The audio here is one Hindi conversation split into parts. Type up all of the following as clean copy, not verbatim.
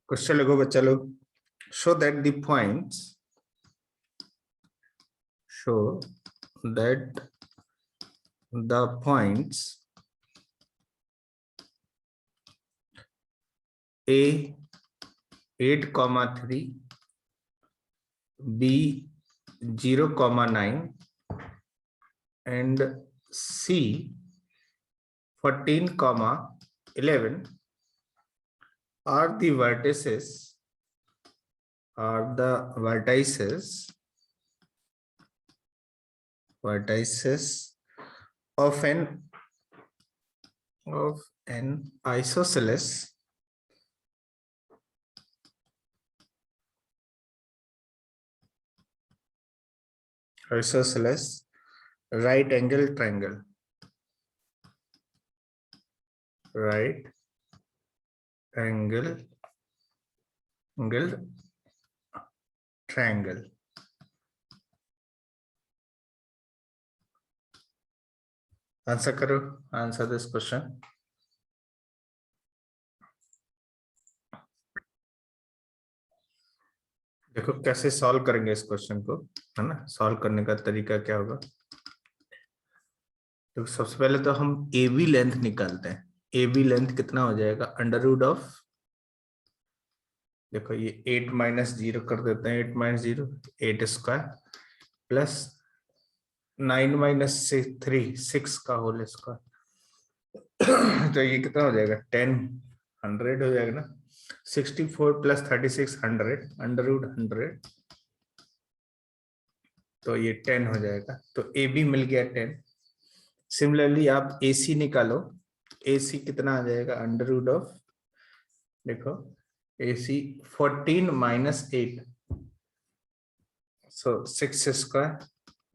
क्वेश्चन लिखो बच्चा लोग। Show that the points A 8,3, B 0,9 and C 14,11 are the vertices of an isosceles right angle triangle. Answer करो, आंसर दिस क्वेश्चन। देखो कैसे सॉल्व करेंगे इस क्वेश्चन को, है ना। सॉल्व करने का तरीका क्या होगा, तो सबसे पहले तो हम ए बी लेंथ निकालते हैं। ए बी लेंथ कितना हो जाएगा, अंडर रूट ऑफ, देखो ये 8 माइनस 0 कर देते हैं, 8 माइनस 0 8 स्क्वायर प्लस 9 माइनस 3 6 का होल स्क्वायर। तो ये कितना हो जाएगा, 10 100 हो जाएगा ना। 64 प्लस 36 100 अंडर रूट 100, तो ये 10 हो जाएगा। तो ए बी मिल गया 10। सिमिलरली आप ए सी निकालो, ए सी कितना आ जाएगा, अंडर रूट ऑफ, देखो ए सी 14 माइनस 8, सो 6 स्क्वायर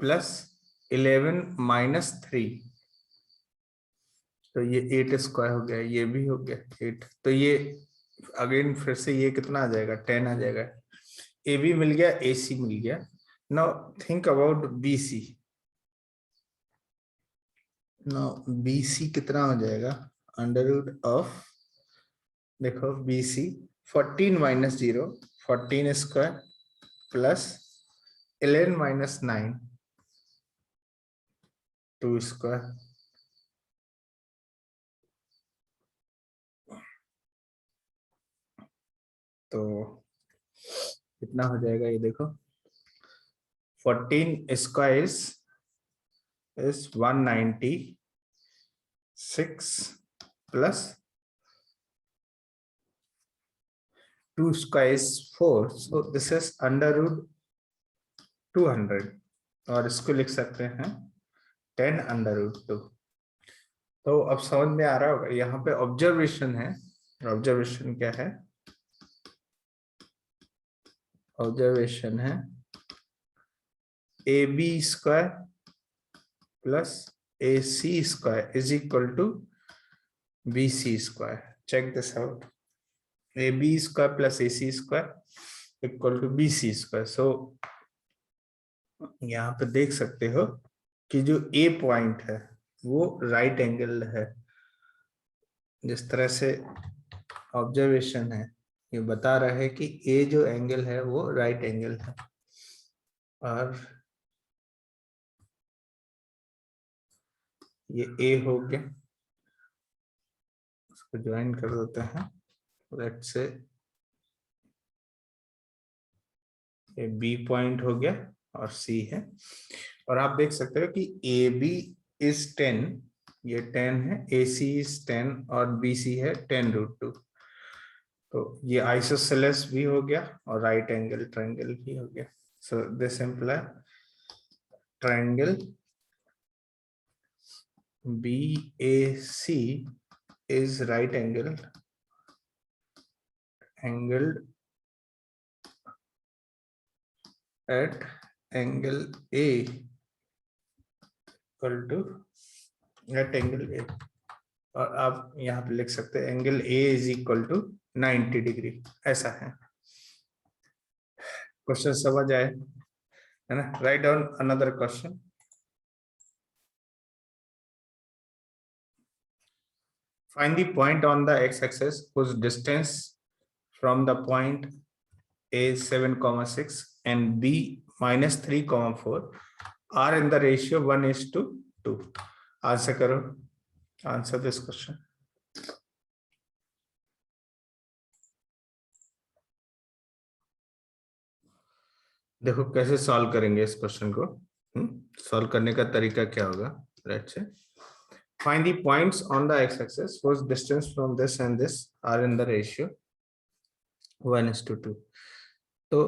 प्लस 11 माइनस 3, तो ये 8 स्क्वायर हो गया, ये भी हो गया 8। तो ये अगेन फिर से ये कितना आ जाएगा, 10 आ जाएगा। ए बी मिल गया, ए सी मिल गया। Now think about B C. Now B C कितना हो जाएगा, अंडर रूट ऑफ, देखो B C 14 minus 0 14 square plus 11 minus 9 2 square, तो कितना हो जाएगा ये देखो, 14 square is 196 plus 2 square is 4, so this is under root 200, और इसको लिख सकते हैं 10 अंडर रूट 2। तो अब समझ में आ रहा होगा, यहाँ पे ऑब्जर्वेशन है। ऑब्जर्वेशन क्या है, ऑब्जर्वेशन है A B square plus A C square is equal to B C square. Check this out, A B square plus A C square equal to B C square. So यहाँ पे देख सकते हो कि जो ए पॉइंट है वो राइट एंगल है। जिस तरह से ऑब्जर्वेशन है ये बता रहा है कि ए जो एंगल है वो राइट एंगल है, और ये ए हो गया, उसको ज्वाइन कर देते हैं। लेट्स से ये बी पॉइंट हो गया और सी है, और आप देख सकते हो कि ए बी इज 10, ये 10 है, ए सी इज 10 और बी सी है 10 रूट 2। तो ये आइसोसेलेस भी हो गया और राइट एंगल ट्रायंगल भी हो गया। So this imply triangle BAC is right angled at angle A equal to at angle A, और आप यहाँ पे लिख सकते हैं angle A is equal to 90 degree, ऐसा है। क्वेश्चन समझ आए, है ना। Write down another question. Find the point on the x-axis whose distance from the point A 7,6 and B -3,4 are in the ratio 1:2. Answer करो, आंसर दिस क्वेश्चन। देखो कैसे सॉल्व करेंगे इस क्वेश्चन को। सॉल्व करने का तरीका क्या होगा? Let's say find the points on the x-axis whose distance from this and this are in the ratio 1:2। तो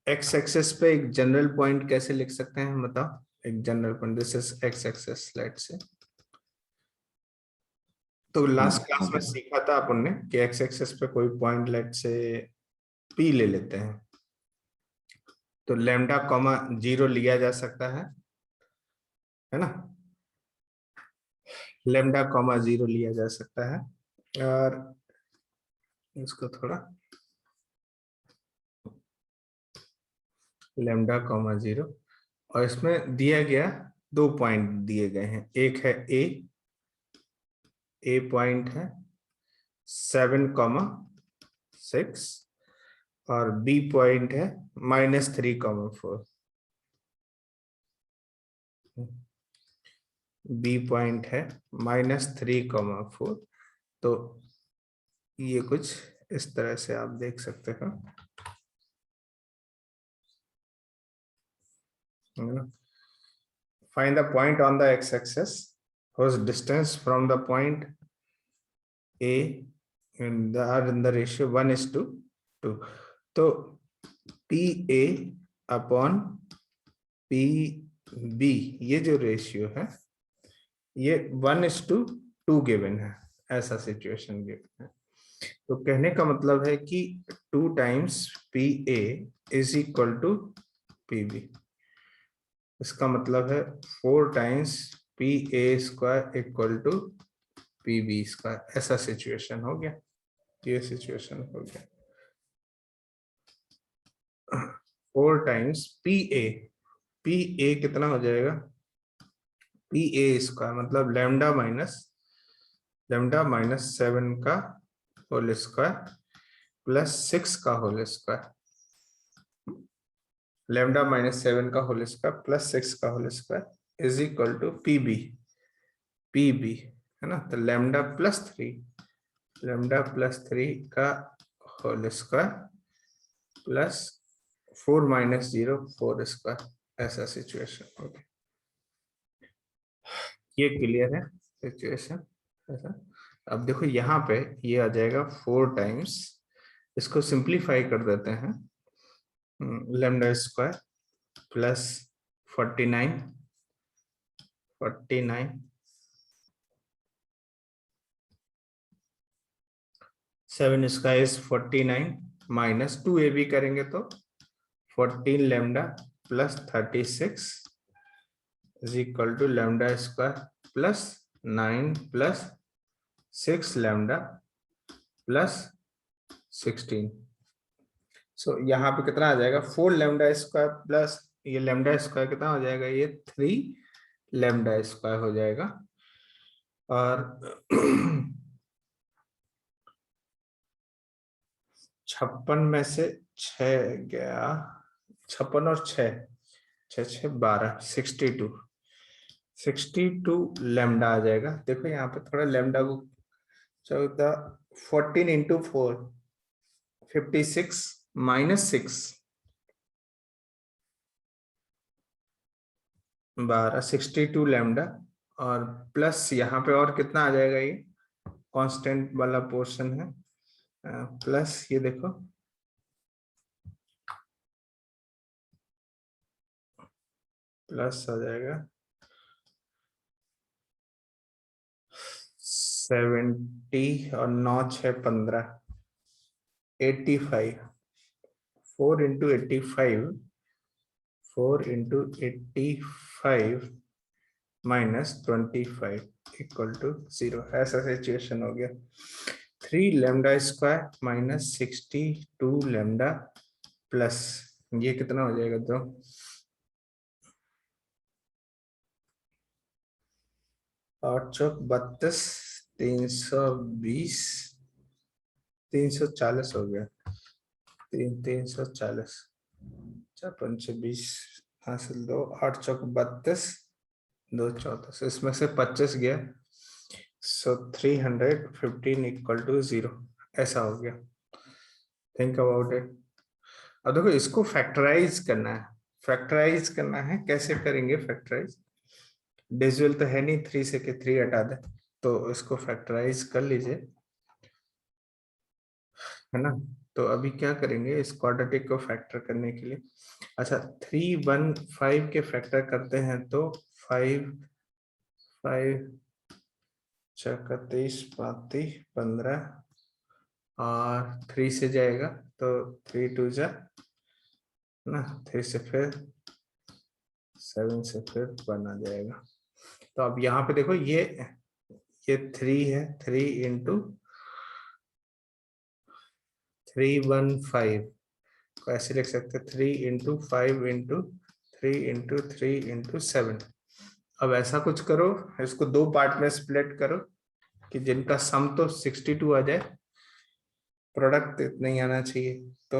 x एक्सिस पे एक जनरल पॉइंट कैसे लिख सकते हैं बताओ? एक general point, this is x axis let's say. तो लास्ट क्लास में सीखा था अपन ने कि x एक्सिस पे कोई पॉइंट लेट्स से p ले लेते हैं, तो लैम्डा कॉमा 0 लिया जा सकता है ना? लैम्डा कॉमा 0 लिया जा सकता है। और इसको थोड़ा लैम्डा कॉमा 0, और इसमें दिया गया 2 पॉइंट दिए गए हैं। एक है ए पॉइंट है 7,6 और बी पॉइंट है -3,4। बी पॉइंट है -3,4। तो ये कुछ इस तरह से आप देख सकते हो। Find the point on the x-axis whose distance from the point A and they are in the ratio 1:2। तो PA अपॉन PB ये जो रेशियो है ये 1:2 गिवन है, ऐसा सिचुएशन गिवन है। तो कहने का मतलब है कि 2 times PA is equal to PB। इसका मतलब है 4 times PA² equal to PB²। ऐसा सिचुएशन हो गया, ये सिचुएशन हो गया। 4 टाइम्स PA कितना हो जाएगा? PA² मतलब लैम्डा माइनस 7 का होल स्क्वायर प्लस 6 का होल स्क्वायर। लैम्डा -7 का होल स्क्वायर प्लस 6 का whole square is equal to PB है ना? तो लैम्डा प्लस 3 का होल स्क्वायर प्लस 4 - 0 4 स्क्वायर, ऐसा सिचुएशन हो गया। ये क्लियर है सिचुएशन ऐसा? अब देखो यहाँ पे ये आ जाएगा 4 टाइम्स, इसको सिंप्लीफाई कर देते हैं, lambda square plus 49 7 square is 49 minus 2ab करेंगे तो 14 lambda plus 36 is equal to lambda square plus 9 plus 6 lambda plus 16। So यहाँ पे कितना आ जाएगा? 4 लैम्डा स्क्वायर प्लस ये लैम्डा स्क्वायर कितना हो जाएगा? ये 3 लैम्डा स्क्वायर हो जाएगा। और 56 में से 6 गया, 56 और 6 12 62 लैम्डा आ जाएगा। देखो यहाँ पे थोड़ा लैम्डा को 14 इंटू 4 56 माइनस 6 12 62 लैम्डा, और प्लस यहाँ पे और कितना आ जाएगा? ये कांस्टेंट वाला पोर्शन है, प्लस ये देखो प्लस आ जाएगा 70 और 9 6 15 85 4 इंटू 85 माइनस 25 इक्वल टू 0, ऐसा सिचुएशन हो गया। 3 lambda square minus 62 lambda plus ये कितना हो जाएगा? तो 8 चौक 32 320 340 हो गया, 340, 4 5 20 हासिल 2, 8 चौक 32, 2 14, इसमें से 25 गया, सो 315 इक्वल टू 0, ऐसा हो गया। Think about it. अब देखो इसको फैक्टराइज करना है, फैक्टराइज करना है, कैसे करेंगे फैक्टराइज? डिविजिबल तो है नहीं, 3 से के 3 हटा दे, तो इसको फैक्टराइज कर लीजिए, है ना। तो अभी क्या करेंगे इस क्वाड्रेटिक को फैक्टर करने के लिए? अच्छा, 315 के फैक्टर करते हैं तो 5 5 31 35 15 और 3 से जाएगा तो 3 2 जा ना, 3 से फिर 7 से फिर 1 आ जाएगा। तो अब यहाँ पे देखो ये 3 है, 3 इंटू 315 को ऐसे लिख सकते हैं, 3 इंटू 5 इंटू 3 इंटू 3 इंटू 7। अब ऐसा कुछ करो, इसको 2 पार्ट में स्प्लिट करो कि जिनका सम तो 62 आ जाए, प्रोडक्ट इतना ही आना चाहिए। तो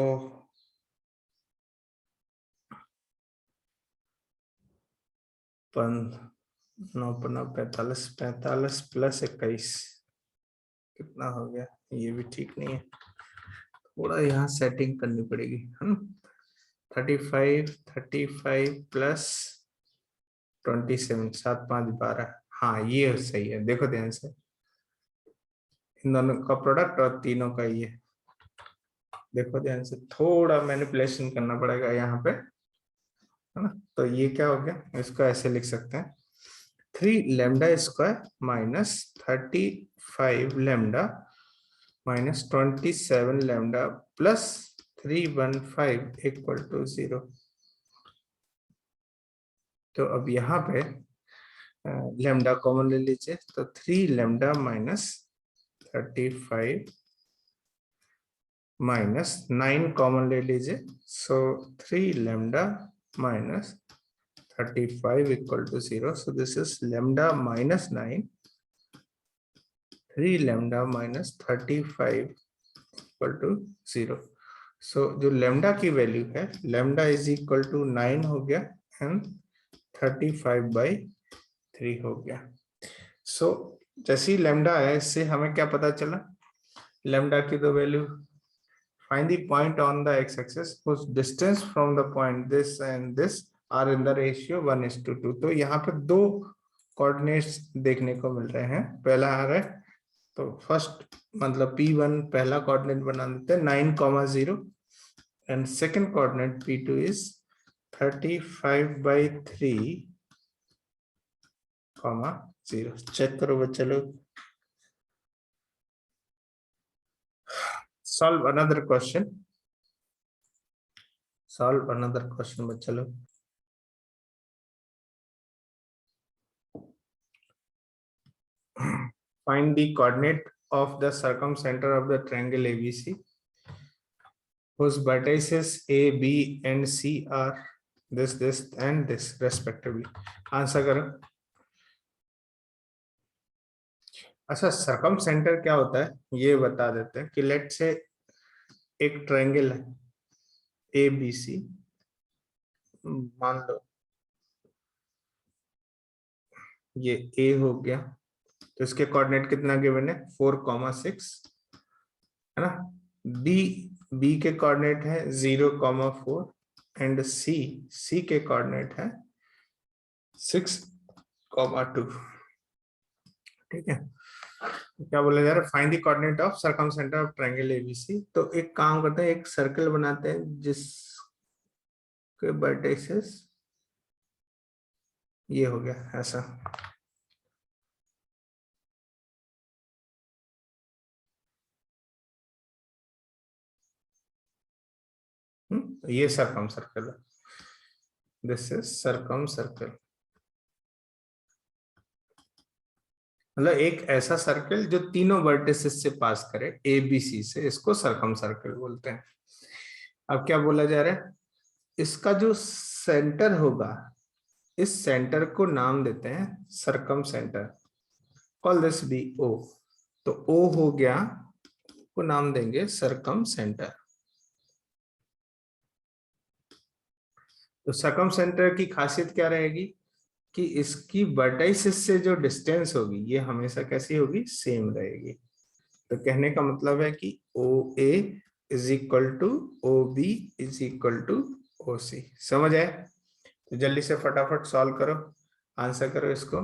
9 45 45 प्लस 21 कितना हो गया? ये भी ठीक नहीं है, थोड़ा यहाँ सेटिंग करनी पड़ेगी, है ना। 35 प्लस 27, 7 5 12, हाँ ये सही है। देखो ध्यान से, इन दोनों का प्रोडक्ट और तीनों का ये, देखो ध्यान से, थोड़ा मैनिपुलेशन करना पड़ेगा यहाँ पे, है ना। तो ये क्या हो गया, इसको ऐसे लिख सकते हैं, 3 lambda square minus 35 lambda minus 27 lambda plus 315 equal to 0। तो अब यहाँ पे लैम्डा कॉमन ले लीजिए, तो 3 लैम्डा माइनस 35 माइनस 9 कॉमन ले लीजिए, so 3 lambda minus 35 equal to 0। So this is lambda minus 9, 3 lambda minus 35 equal to 0। So जो लैम्डा की वैल्यू है, लैम्डा इज इक्वल टू 9 हो गया एंड 35/3 हो गया। सो जैसे ही लैम्डा आया, इससे हमें क्या पता चला, लैम्डा की तो value, find the point on the x-axis whose distance from the point this and this are in the ratio 1:2। तो यहाँ पे 2 कोऑर्डिनेट्स देखने को मिल रहे हैं, पहला आ रहा है तो फर्स्ट मतलब P1 पहला कोऑर्डिनेट बना देते हैं 9,0 and second coordinate P2 is 35/3, check करो बच्चे लोग। Solve another question. Solve another question, बच्चे लोग। Find the coordinate of the circumcenter of the triangle ABC, whose vertices A, B, and C are this, and this respectively. Answer करो। अच्छा, circumcenter क्या होता है ये बता देते हैं कि लेट से एक ट्रायंगल है ABC, मान लो ये A हो गया, तो इसके कोऑर्डिनेट कितना गिवन है 4,6, है ना। बी के कोऑर्डिनेट है 0,4 एंड सी के कोऑर्डिनेट है 6,2। ठीक है, क्या बोला जा रहा है, find the coordinate of circumcentre of triangle ABC. तो एक काम करते हैं, एक सर्कल बनाते हैं जिसके वर्टिसेस ये हो गया ऐसा, ये सर्कम सर्कल है, दिस इज सर्कम सर्कल, मतलब एक ऐसा सर्कल जो तीनों वर्टिसेस से पास करे ए बी सी से, इसको सर्कम सर्कल बोलते हैं। अब क्या बोला जा रहा है, इसका जो सेंटर होगा, इस सेंटर को नाम देते हैं circumcentre, call this B O. तो ओ हो गया को नाम देंगे सरकम सेंटर। तो सरकम सेंटर की खासियत क्या रहेगी कि इसकी वर्टाइसिस से जो डिस्टेंस होगी ये हमेशा कैसी होगी, सेम रहेगी। तो कहने का मतलब है कि O A is equal to O B is equal to O C. समझ आए? तो जल्दी से फटाफट सॉल्व करो, आंसर करो इसको।